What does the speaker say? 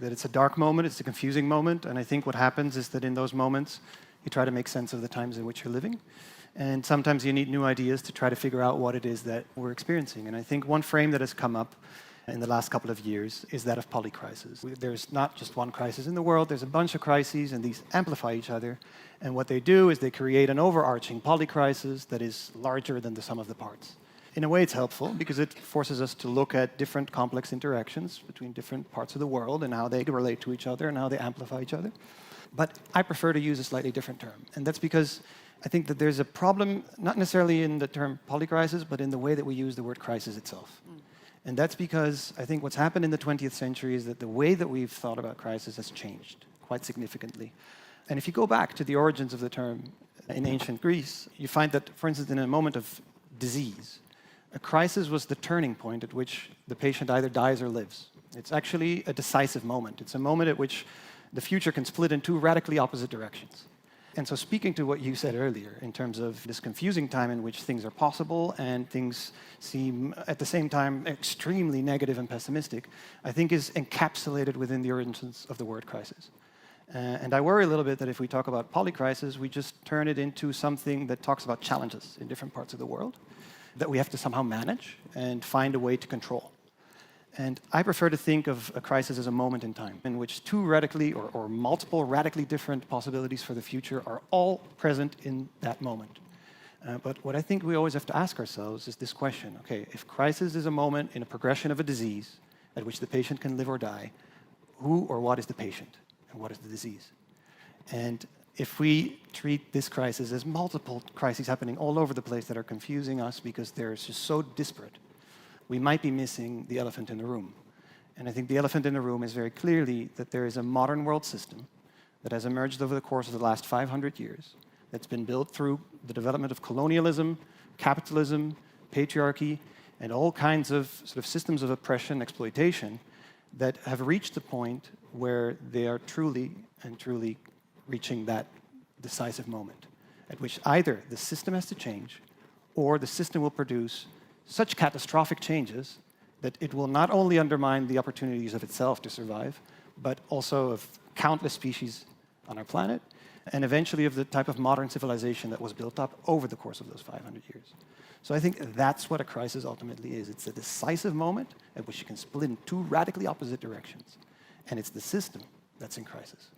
that it's a dark moment, it's a confusing moment, and I think what happens is that in those moments, you try to make sense of the times in which you're living. And sometimes you need new ideas to try to figure out what it is that we're experiencing. And I think one frame that has come up in the last couple of years is that of polycrisis. There's not just one crisis in the world, there's a bunch of crises, and these amplify each other. And what they do is they create an overarching polycrisis that is larger than the sum of the parts. In a way, it's helpful because it forces us to look at different complex interactions between different parts of the world and how they relate to each other and how they amplify each other. But I prefer to use a slightly different term. And that's because I think that there's a problem, not necessarily in the term polycrisis, but in the way that we use the word crisis itself. And that's because I think what's happened in the 20th century is that the way that we've thought about crisis has changed quite significantly. And if you go back to the origins of the term in ancient Greece, you find that, for instance, in a moment of disease, a crisis was the turning point at which the patient either dies or lives. It's actually a decisive moment. It's a moment at which the future can split in two radically opposite directions. And so speaking to what you said earlier in terms of this confusing time in which things are possible and things seem at the same time extremely negative and pessimistic, I think is encapsulated within the origins of the word crisis. And I worry a little bit that if we talk about polycrisis, we just turn it into something that talks about challenges in different parts of the world that we have to somehow manage and find a way to control. And I prefer to think of a crisis as a moment in time in which two radically or multiple radically different possibilities for the future are all present in that moment. But what I think we always have to ask ourselves is this question, okay, if crisis is a moment in a progression of a disease at which the patient can live or die, who or what is the patient and what is the disease? And if we treat this crisis as multiple crises happening all over the place that are confusing us because they're just so disparate, we might be missing the elephant in the room. And I think the elephant in the room is very clearly that there is a modern world system that has emerged over the course of the last 500 years that's been built through the development of colonialism, capitalism, patriarchy, and all kinds of sort of systems of oppression and exploitation that have reached the point where they are truly reaching that decisive moment at which either the system has to change or the system will produce such catastrophic changes that it will not only undermine the opportunities of itself to survive, but also of countless species on our planet, and eventually of the type of modern civilization that was built up over the course of those 500 years. So I think that's what a crisis ultimately is. It's a decisive moment at which you can split in two radically opposite directions, and it's the system that's in crisis.